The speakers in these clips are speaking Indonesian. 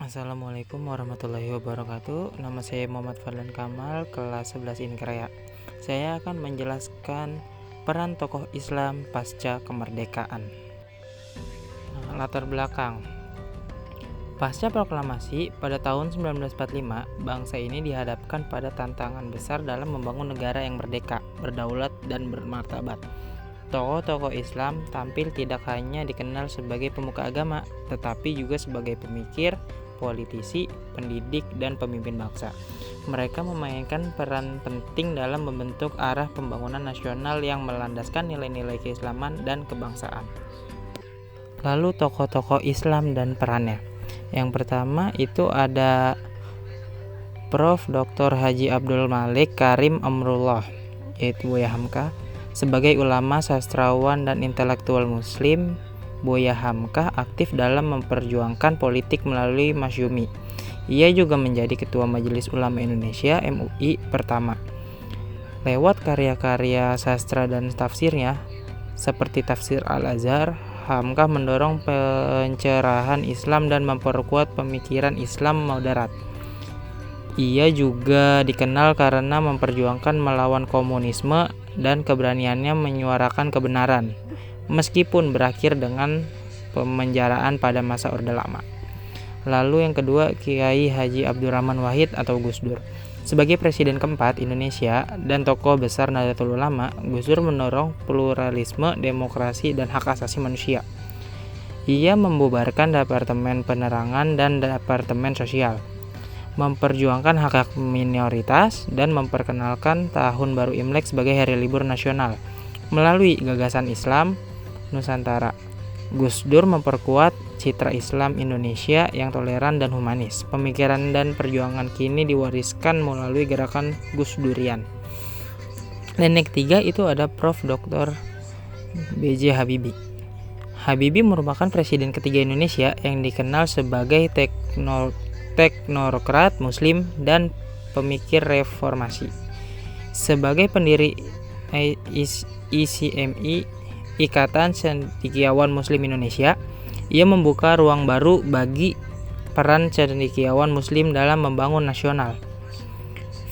Assalamualaikum warahmatullahi wabarakatuh. Nama saya Muhammad Fadlan Kamal, kelas 11 Inkraya. Saya akan menjelaskan peran tokoh Islam pasca kemerdekaan. Latar belakang. Pasca proklamasi pada tahun 1945, bangsa ini dihadapkan pada tantangan besar dalam membangun negara yang merdeka, berdaulat, dan bermartabat. Tokoh-tokoh Islam tampil tidak hanya dikenal sebagai pemuka agama, tetapi juga sebagai pemikir, politisi, pendidik, dan pemimpin bangsa. Mereka memainkan peran penting dalam membentuk arah pembangunan nasional yang melandaskan nilai-nilai keislaman dan kebangsaan. Lalu tokoh-tokoh Islam dan perannya. Yang pertama itu ada Prof. Dr. Haji Abdul Malik Karim Amrullah, yaitu Buya Hamka. Sebagai ulama, sastrawan, dan intelektual muslim, Buya Hamka aktif dalam memperjuangkan politik melalui Masyumi. Ia juga menjadi Ketua Majelis Ulama Indonesia (MUI) pertama. Lewat karya-karya sastra dan tafsirnya, seperti Tafsir Al-Azhar, Hamka mendorong pencerahan Islam dan memperkuat pemikiran Islam moderat. Ia juga dikenal karena memperjuangkan melawan komunisme dan keberaniannya menyuarakan kebenaran, meskipun berakhir dengan pemenjaraan pada masa Orde Lama. Lalu yang kedua, Kiai Haji Abdurrahman Wahid atau Gus Dur. Sebagai Presiden keempat Indonesia dan tokoh besar Nahdlatul Ulama, Gus Dur mendorong pluralisme, demokrasi, dan hak asasi manusia. Ia membubarkan Departemen Penerangan dan Departemen Sosial, memperjuangkan hak-hak minoritas, dan memperkenalkan Tahun Baru Imlek sebagai hari libur nasional. Melalui gagasan Islam Nusantara, Gus Dur memperkuat citra Islam Indonesia yang toleran dan humanis. Pemikiran dan perjuangan kini diwariskan melalui gerakan Gus Durian. Dan yang ketiga itu ada Prof. Dr. B.J. Habibie. Habibie merupakan Presiden ketiga Indonesia yang dikenal sebagai teknokrat muslim dan pemikir reformasi. Sebagai pendiri ICMI, Ikatan Cendekiawan Muslim Indonesia, ia membuka ruang baru bagi peran cendekiawan muslim dalam membangun nasional.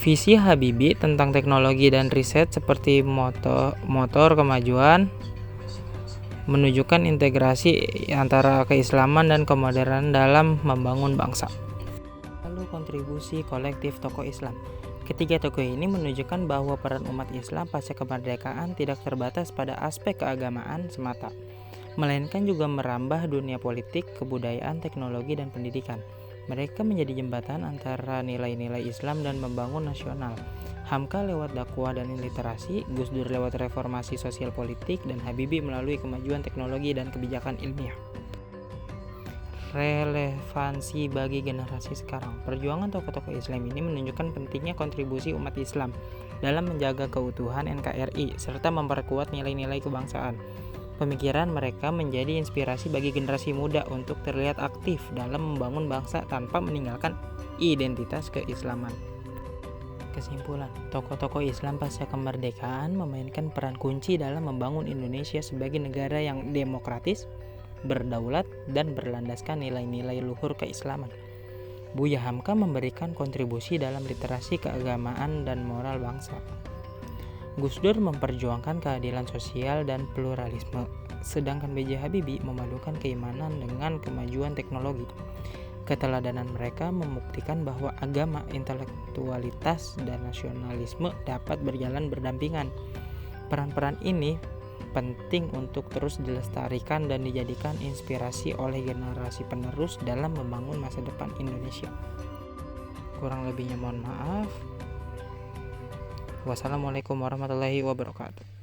Visi Habibie tentang teknologi dan riset seperti motor kemajuan menunjukkan integrasi antara keislaman dan kemodernan dalam membangun bangsa. Lalu kontribusi kolektif tokoh Islam. Ketiga tokoh ini menunjukkan bahwa peran umat Islam pasca kemerdekaan tidak terbatas pada aspek keagamaan semata, melainkan juga merambah dunia politik, kebudayaan, teknologi, dan pendidikan. Mereka menjadi jembatan antara nilai-nilai Islam dan membangun nasional. Hamka lewat dakwah dan literasi, Gus Dur lewat reformasi sosial politik, dan Habibie melalui kemajuan teknologi dan kebijakan ilmiah. Relevansi bagi generasi sekarang. Perjuangan tokoh-tokoh Islam ini menunjukkan pentingnya kontribusi umat Islam dalam menjaga keutuhan NKRI serta memperkuat nilai-nilai kebangsaan. Pemikiran mereka menjadi inspirasi bagi generasi muda untuk terlihat aktif dalam membangun bangsa tanpa meninggalkan identitas keislaman. Kesimpulan, tokoh-tokoh Islam pasca kemerdekaan memainkan peran kunci dalam membangun Indonesia sebagai negara yang demokratis, berdaulat, dan berlandaskan nilai-nilai luhur keislaman. Buya Hamka memberikan kontribusi dalam literasi keagamaan dan moral bangsa. Gus Dur memperjuangkan keadilan sosial dan pluralisme, sedangkan B.J. Habibie memadukan keimanan dengan kemajuan teknologi. Keteladanan mereka membuktikan bahwa agama, intelektualitas, dan nasionalisme dapat berjalan berdampingan. Peran-peran ini penting untuk terus dilestarikan dan dijadikan inspirasi oleh generasi penerus dalam membangun masa depan Indonesia. Kurang lebihnya mohon maaf. Wassalamualaikum warahmatullahi wabarakatuh.